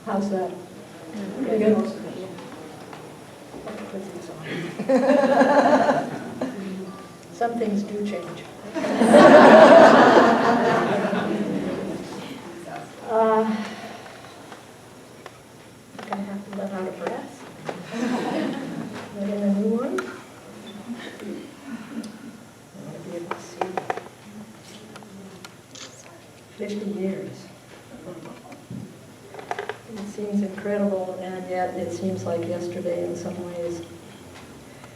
How's that? Pretty good? Put these on. Some things do change. I'm going to have to let out a breath. Let in a new one. I want to be able to see. 50 years. It seems incredible, and yet it seems like yesterday in some ways.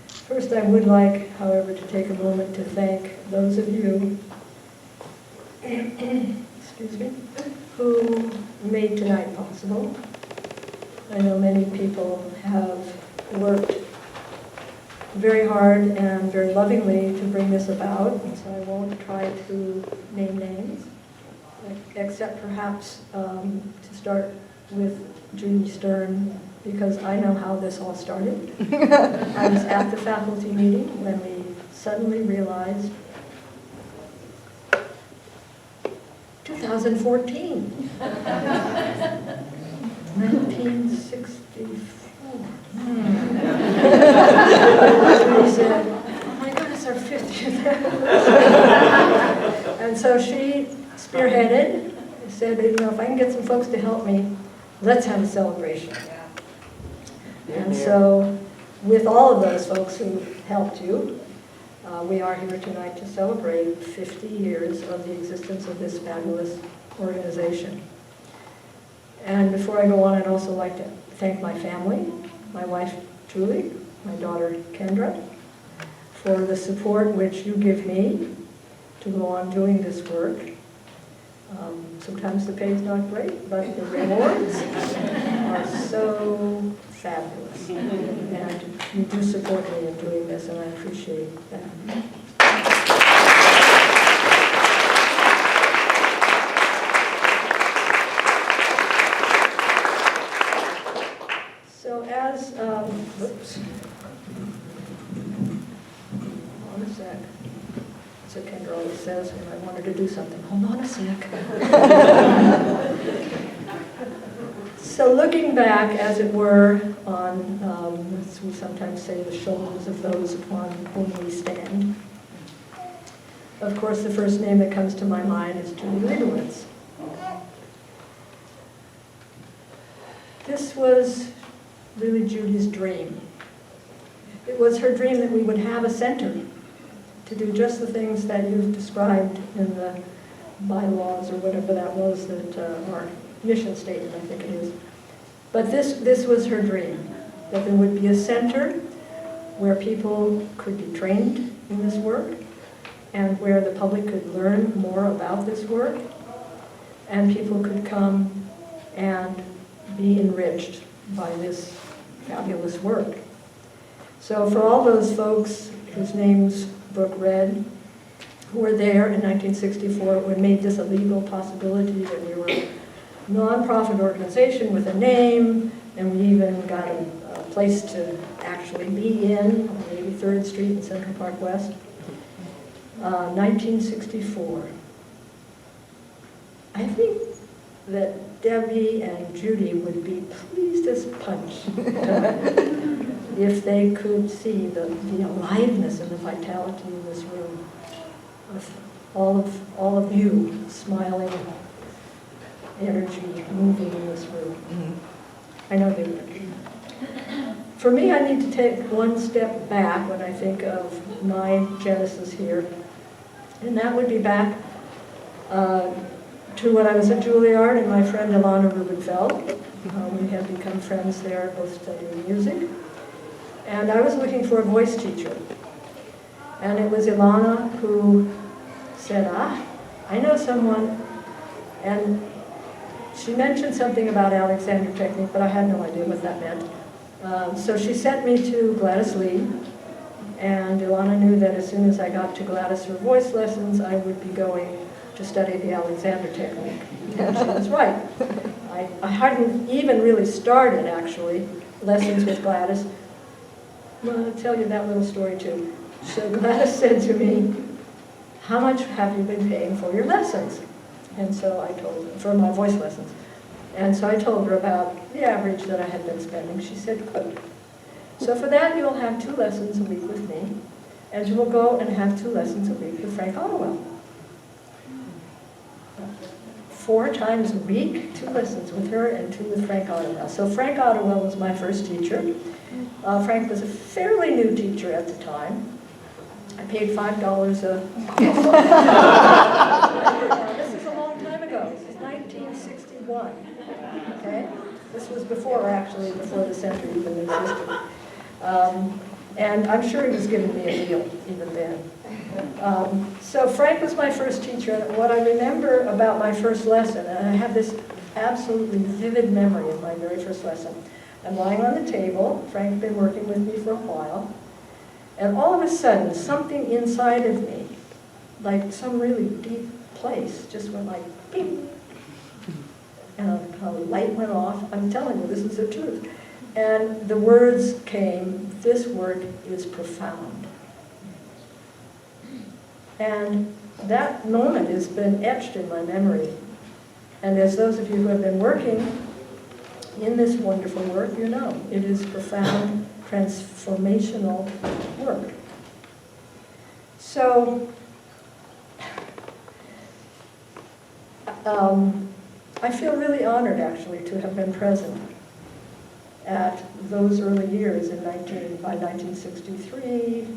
First, I would like, however, to take a moment to thank those of you excuse me, who made tonight possible. I know many people have worked very hard and very lovingly to bring this about, so I won't try to name names, except perhaps to start with Judy Stern, because I know how this all started. I was at the faculty meeting when we suddenly realized 2014, 1964. Judy said, oh my God, it's our 50th. And so she spearheaded, said, you know, if I can get some folks to help me, let's have a celebration. And so, with all of those folks who helped you, we are here tonight to celebrate 50 years of the existence of this fabulous organization. And before I go on, I'd also like to thank my family, my wife, Julie, my daughter, Kendra, for the support which you give me to go on doing this work. Sometimes the pay is not great, but the rewards are so fabulous. And you do support me in doing this, and I appreciate that. So as, oops. Hold on a sec. So Kendra always says when I want her to do something, hold on a sec. So looking back, as it were, on, as we sometimes say, the shoulders of those upon whom we stand, of course the first name that comes to my mind is Judy Leibowitz. This was really Judy's dream. It was her dream that we would have a center to do just the things that you've described in the bylaws or whatever that was, that our mission statement, I think it is. But this was her dream, that there would be a center where people could be trained in this work and where the public could learn more about this work and people could come and be enriched by this fabulous work. So for all those folks whose names Brooke read, who were there in 1964 when made this a legal possibility, that we were a non-profit organization with a name, and we even got a place to actually be in, on 83rd Street in Central Park West. 1964. I think that Debbie and Judy would be pleased as punch if they could see the aliveness and the vitality in this room, with all of you smiling, energy moving in this room. I know they would. For me, I need to take one step back when I think of my genesis here, and that would be back to when I was at Juilliard and my friend Ilana Rubenfeld. We had become friends there, both studying music. And I was looking for a voice teacher. And it was Ilana who said, I know someone. And she mentioned something about Alexander technique, but I had no idea what that meant. So she sent me to Gladys Lee. And Ilana knew that as soon as I got to Gladys for voice lessons, I would be going to study the Alexander technique. And she was right. I hadn't even really started, actually, lessons with Gladys. Well, I'll tell you that little story, too. So Gladys said to me, how much have you been paying for your lessons? And so I told her, for my voice lessons. And so I told her about the average that I had been spending. She said, good. So for that, you'll have 2 lessons a week with me, and you will go and have 2 lessons a week with Frank Ottewell. 4 times a week, 2 lessons with her and 2 with Frank Ottewell. So Frank Ottewell was my first teacher. Frank was a fairly new teacher at the time. I paid $5 a... This is a long time ago. This is 1961. Okay? This was before the center even existed. And I'm sure he was giving me a deal even then. So Frank was my first teacher, and what I remember about my first lesson, and I have this absolutely vivid memory of my very first lesson. I'm lying on the table. Frank had been working with me for a while, and all of a sudden, something inside of me, like some really deep place, just went like, beep. And a light went off. I'm telling you, this is the truth. And the words came, this work is profound. And that moment has been etched in my memory. And as those of you who have been working in this wonderful work, you know, it is profound, transformational work. So, I feel really honored, actually, to have been present at those early years by 1963,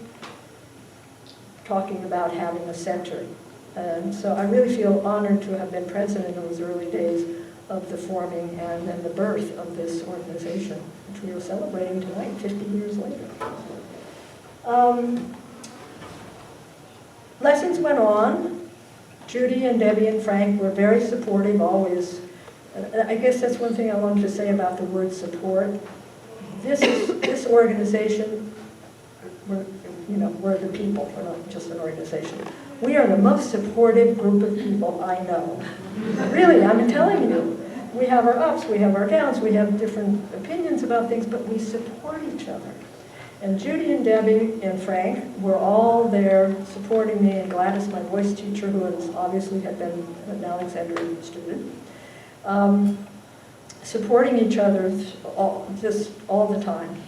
talking about having a center. And so I really feel honored to have been present in those early days of the forming and then the birth of this organization, which we are celebrating tonight, 50 years later. Lessons went on. Judy and Debbie and Frank were very supportive, always. I guess that's one thing I wanted to say about the word support. This organization, we're the people, we're not just an organization. We are the most supportive group of people I know. Really, I'm telling you. We have our ups, we have our downs, we have different opinions about things, but we support each other. And Judy and Debbie and Frank were all there supporting me, and Gladys, my voice teacher, who obviously had been an Alexandria student, supporting each other just all the time.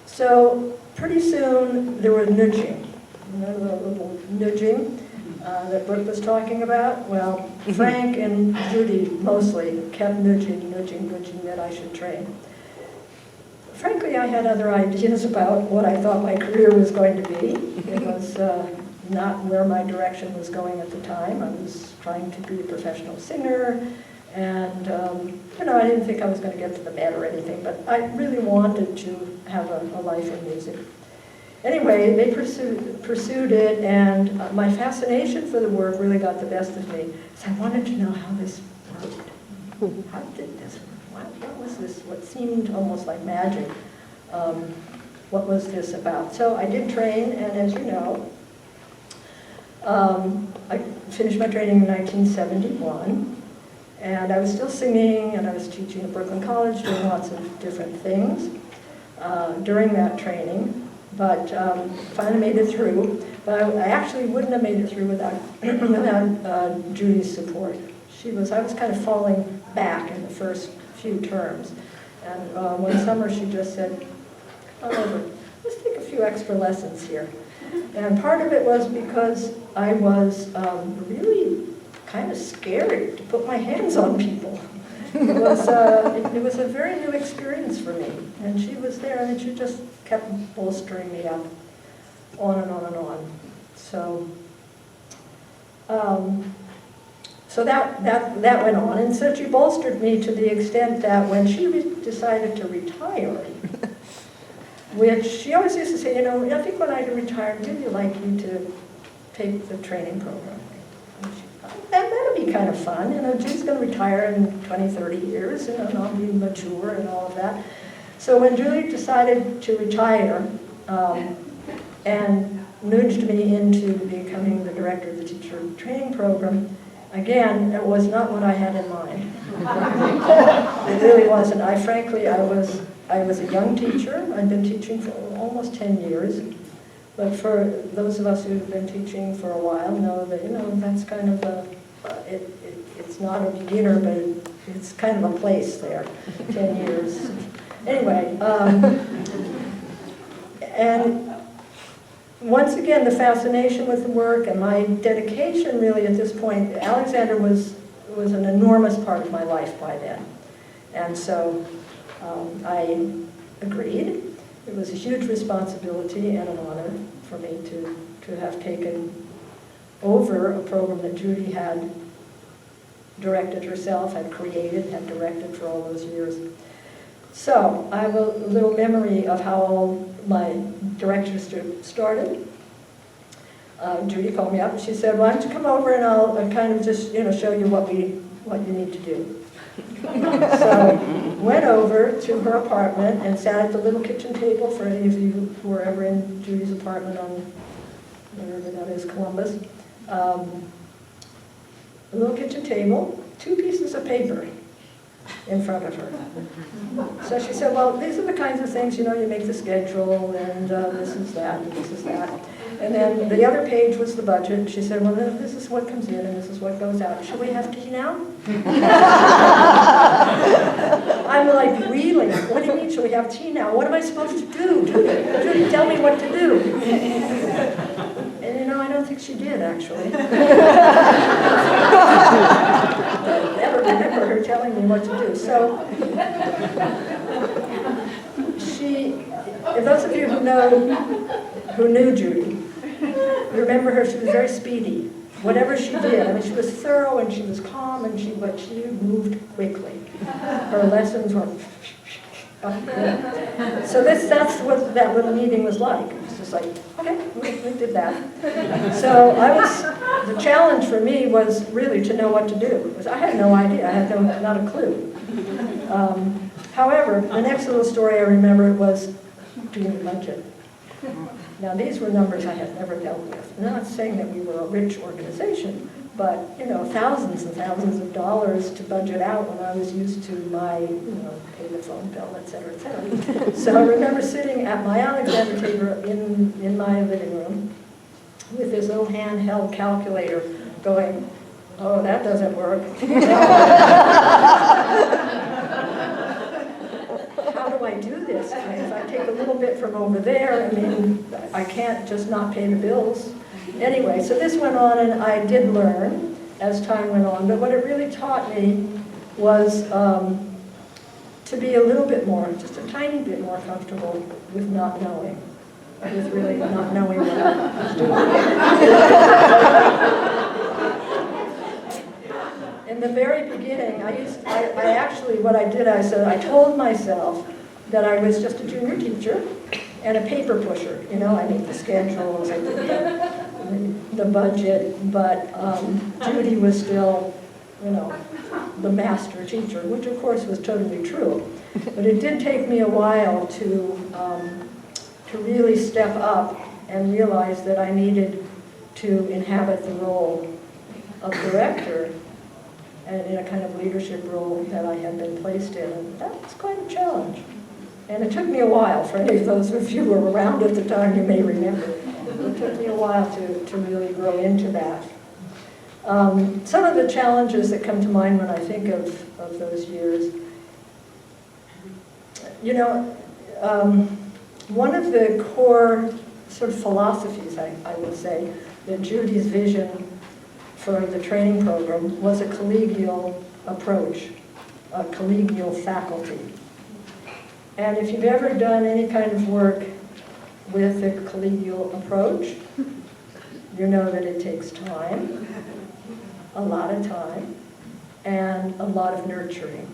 So pretty soon there was nudging, the little nudging that Brooke was talking about. Well, Frank and Judy mostly kept nudging that I should train. Frankly, I had other ideas about what I thought my career was going to be. It was not where my direction was going at the time. I was trying to be a professional singer, and I didn't think I was going to get to the Met or anything, but I really wanted to have a life in music. Anyway, they pursued it, and my fascination for the work really got the best of me. So I wanted to know how this worked. How did this work? What was this? What seemed almost like magic? What was this about? So I did train, and as you know, I finished my training in 1971, and I was still singing, and I was teaching at Brooklyn College, doing lots of different things during that training. But finally made it through. But I actually wouldn't have made it through without Judy's support. I was kind of falling back in the first few terms. And one summer she just said, Oliver, let's take a few extra lessons here. And part of it was because I was really kind of scared to put my hands on people. It was a very new experience for me. And she was there, and she just kept bolstering me up, on and on and on. So, so that went on, and so she bolstered me to the extent that when she decided to retire, which she always used to say, I think when I retire, I'd really like you to take the training program. That'll be kind of fun. Judy's going to retire in 20, 30 years, and I'll be mature and all of that. So when Julie decided to retire and nudged me into becoming the director of the teacher training program, again, it was not what I had in mind. It really wasn't. I was a young teacher. I'd been teaching for almost 10 years. But for those of us who've been teaching for a while know that, that's kind of it's not a beginner, but it's kind of a place there, 10 years. Anyway, and once again, the fascination with the work and my dedication really at this point, Alexander was an enormous part of my life by then. And so I agreed. It was a huge responsibility and an honor for me to have taken over a program that Judy had directed herself, had created, had directed for all those years. So I have a little memory of how all my directorship started. Judy called me up and she said, "Why don't you come over and I'll kind of just show you what you need to do." So went over to her apartment and sat at the little kitchen table, for any of you who were ever in Judy's apartment on wherever that is, Columbus. A little kitchen table, 2 pieces of paper in front of her. So she said, "Well, these are the kinds of things, you make the schedule, and this is that, and this is that." And then the other page was the budget. She said, "Well, this is what comes in, and this is what goes out. Shall we have tea now?" I'm like, "Really? What do you mean, shall we have tea now? What am I supposed to do? Judy, tell me what to do." And I don't think she did, actually. I never remember her telling me what to do. So if those of you who knew Judy, remember her, she was very speedy. Whatever she did, she was thorough and she was calm, but she moved quickly. Her lessons were so that's what that little meeting was like. It was just like, okay, we did that. So the challenge for me was really to know what to do, because I had no idea, I had not a clue. However, the next little story I remember was doing the budget. Now these were numbers I had never dealt with. I'm not saying that we were a rich organization, but thousands and thousands of dollars to budget out when I was used to my, pay the phone bill, et cetera, et cetera. So I remember sitting at my Alexander table in my living room with this little handheld calculator going, "Oh, that doesn't work." How do I do this? If I take a little bit from over there, I can't just not pay the bills. Anyway, so this went on, and I did learn as time went on, but what it really taught me was to be a little bit more, just a tiny bit more comfortable with not knowing, with really not knowing what I was doing. In the very beginning, I actually, what I did, I told myself that I was just a junior teacher and a paper pusher. I made the schedules, I did the budget, but Judy was still, the master teacher, which of course was totally true. But it did take me a while to really step up and realize that I needed to inhabit the role of director and in a kind of leadership role that I had been placed in. And that was quite a challenge. And it took me a while. For any of those of you who were around at the time, you may remember. It took me a while to really grow into that. Some of the challenges that come to mind when I think of those years, one of the core sort of philosophies, I would say, that Judy's vision for the training program was a collegial approach, a collegial faculty. And if you've ever done any kind of work with a collegial approach, you know that it takes time, a lot of time, and a lot of nurturing.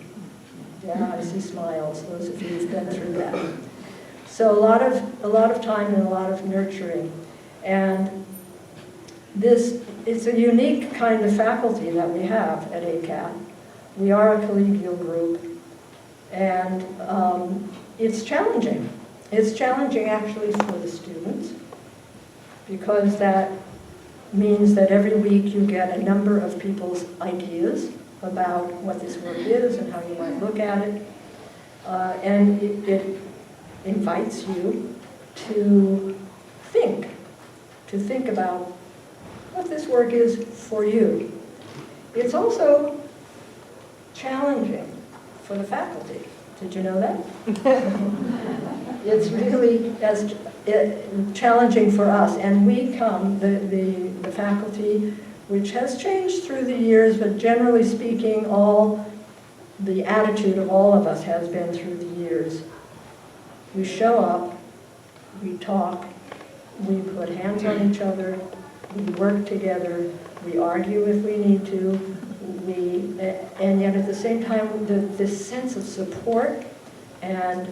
Yeah, I see smiles, those of you who've been through that. So a lot of time and a lot of nurturing. And it's a unique kind of faculty that we have at ACAT. We are a collegial group, and it's challenging. It's challenging actually for the students, because that means that every week you get a number of people's ideas about what this work is and how you might look at it. And it invites you to think about what this work is for you. It's also challenging for the faculty. Did you know that? It's really challenging for us, and we come, the faculty, which has changed through the years, but generally speaking, the attitude of all of us has been through the years. We show up, we talk, we put hands on each other, we work together, we argue if we need to, and yet at the same time, this sense of support and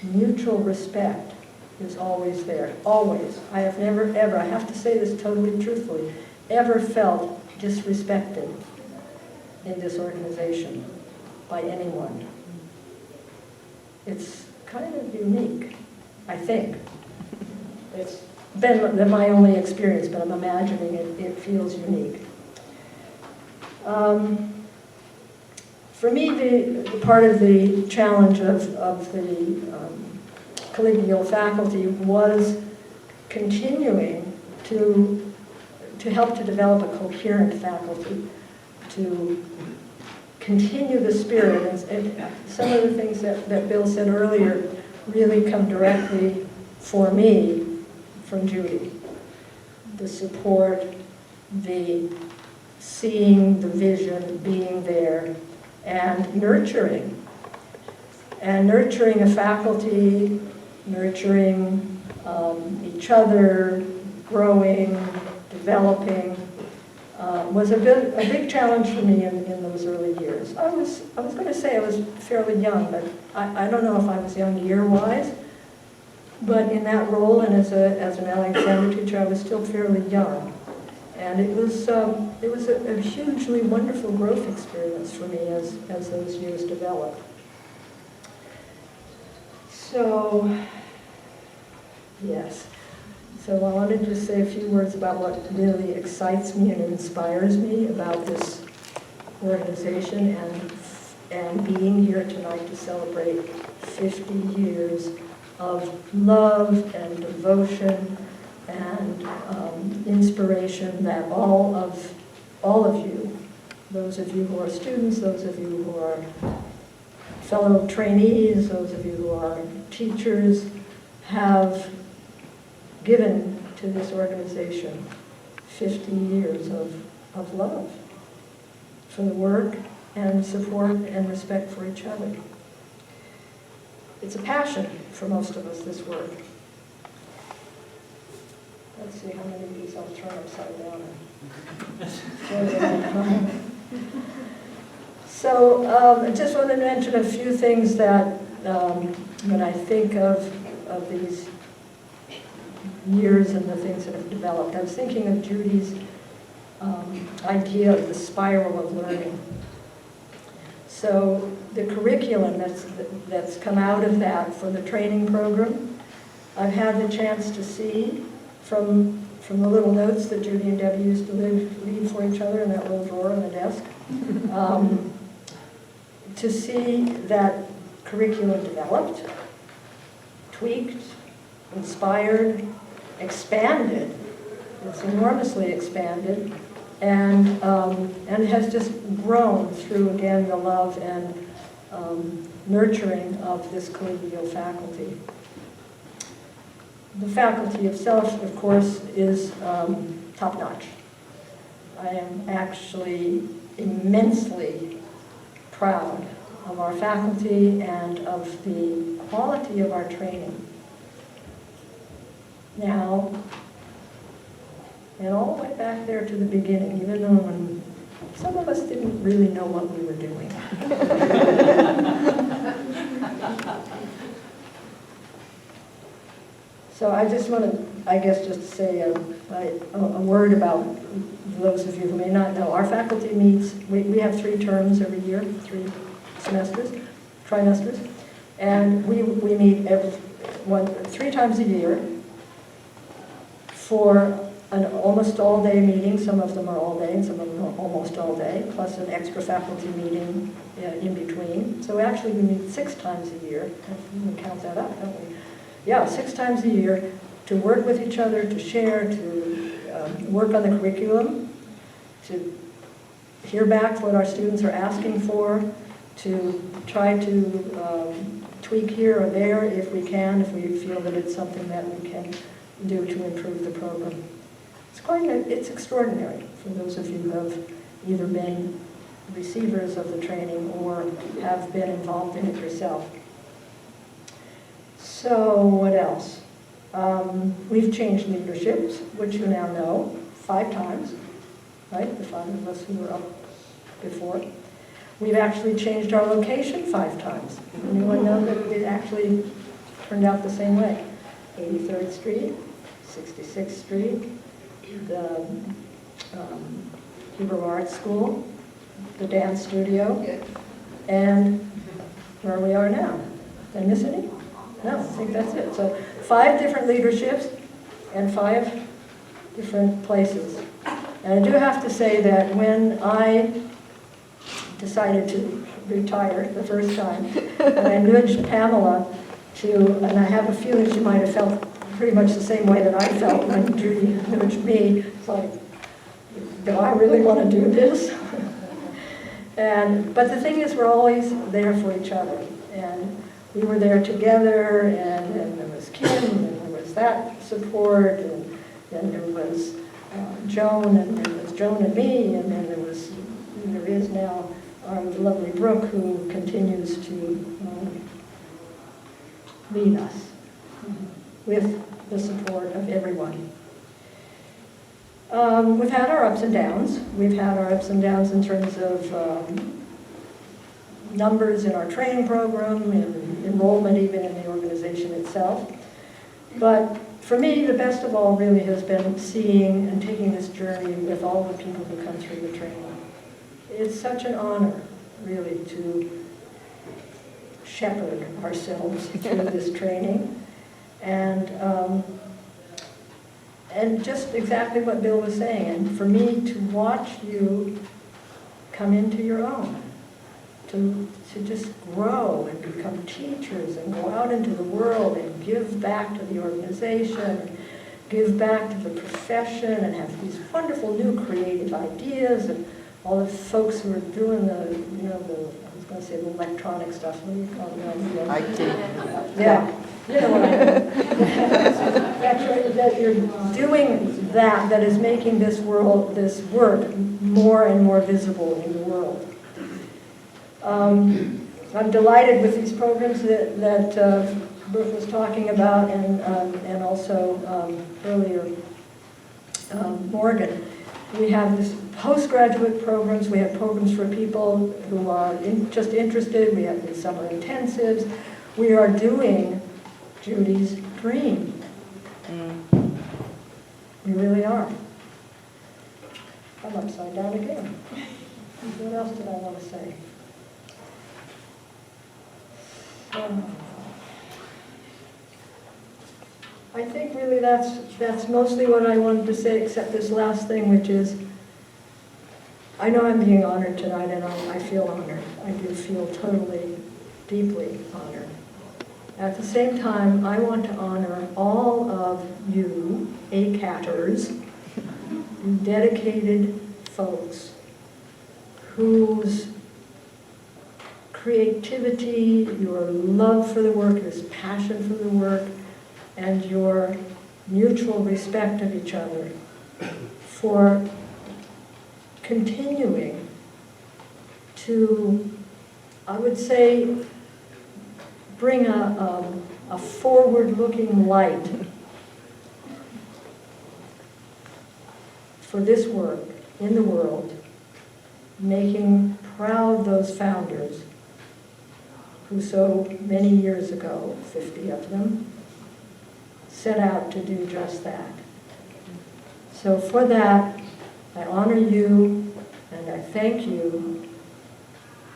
mutual respect is always there, always. I have never, ever, I have to say this totally truthfully, ever felt disrespected in this organization by anyone. It's kind of unique, I think. It's been my only experience, but I'm imagining it feels unique. For me, the part of the challenge of the collegial faculty was continuing to help to develop a coherent faculty, to continue the spirit. And some of the things that Bill said earlier really come directly for me from Judy. The support, the seeing the vision, being there, and nurturing. And nurturing a faculty, nurturing each other, growing, developing, was a big challenge for me in those early years. I was going to say I was fairly young, but I don't know if I was young year-wise, but in that role and as an Alexander teacher, I was still fairly young. And it was a hugely wonderful growth experience for me as those years developed. So, yes. So I wanted to say a few words about what really excites me and inspires me about this organization and being here tonight to celebrate 50 years of love and devotion and inspiration that all of you, those of you who are students, those of you who are fellow trainees, those of you who are teachers, have given to this organization 50 years of love for the work and support and respect for each other. It's a passion for most of us, this work. Let's see how many of these I'll turn upside down. So I just want to mention a few things that when I think of these years and the things that have developed. I was thinking of Judy's idea of the spiral of learning. So the curriculum that's come out of that for the training program, I've had the chance to see from the little notes that Judy and Debbie used to leave for each other in that little drawer on the desk, to see that curriculum developed, tweaked, inspired, expanded. It's enormously expanded, and has just grown through, again, the love and nurturing of this collegial faculty. The faculty itself, of course, is top-notch. I am actually immensely proud of our faculty and of the quality of our training. Now, and all the way back there to the beginning, even though when some of us didn't really know what we were doing. So I just want to, I guess, just say a word about those of you who may not know. Our faculty meets, we have 3 terms every year, 3 semesters, trimesters, and we meet 3 times a year for an almost all-day meeting. Some of them are all day and some of them are almost all day, plus an extra faculty meeting in between. So actually we meet 6 times a year. We can count that up, don't we? Yeah, 6 times a year to work with each other, to share, to work on the curriculum, to hear back what our students are asking for, to try to tweak here or there if we can, if we feel that it's something that we can do to improve the program. It's extraordinary for those of you who have either been receivers of the training or have been involved in it yourself. So what else? We've changed leaderships, which you now know, 5 times, right? The 5 of us who were up before. We've actually changed our location 5 times. Anyone know that it actually turned out the same way? 83rd Street, 66th Street, the Hebrew Art School, the dance studio, and where we are now. Did I miss any? No, I think that's it. So 5 different leaderships and 5 different places. And I do have to say that when I decided to retire the first time, and I nudged Pamela to, and I have a feeling she might have felt pretty much the same way that I felt when Judy nudged me. It's like, do I really want to do this? But the thing is, we're always there for each other. And we were there together, and there was Kim, and there was that support, and then there was Joan, and there was Joan and me, and then there is now our lovely Brooke, who continues to lead us with the support of everyone. We've had our ups and downs. We've had our ups and downs in terms of numbers in our training program, and enrollment even in the organization itself. But for me, the best of all really has been seeing and taking this journey with all the people who come through the training. It's such an honor, really, to shepherd ourselves through this training. And just exactly what Bill was saying, and for me to watch you come into your own, to just grow and become teachers and go out into the world and give back to the organization, and give back to the profession, and have these wonderful new creative ideas, and all the folks who are doing the, I was going to say the electronic stuff, what do you call it? IT. Yeah. You know what I mean. That's right, that you're doing that is making this work more and more visible in the world. I'm delighted with these programs that Brooke was talking about, and also earlier Morgan. We have this postgraduate programs. We have programs for people who are just interested. We have these summer intensives. We are doing Judy's dream. We really are. I'm upside down again. What else did I want to say? I think really that's mostly what I wanted to say, except this last thing, which is, I know I'm being honored tonight, and I feel honored. I do feel totally, deeply honored. At the same time, I want to honor all of you, ACATers, you dedicated folks whose creativity, your love for the work, your passion for the work, and your mutual respect of each other for continuing to, I would say, bring a forward-looking light for this work in the world, making proud those founders who so many years ago, 50 of them, set out to do just that. So for that, I honor you, and I thank you,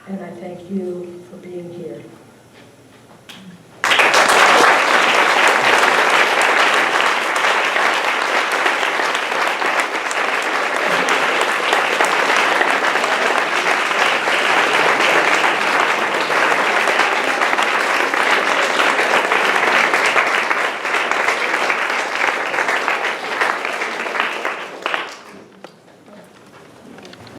and I thank you for being here.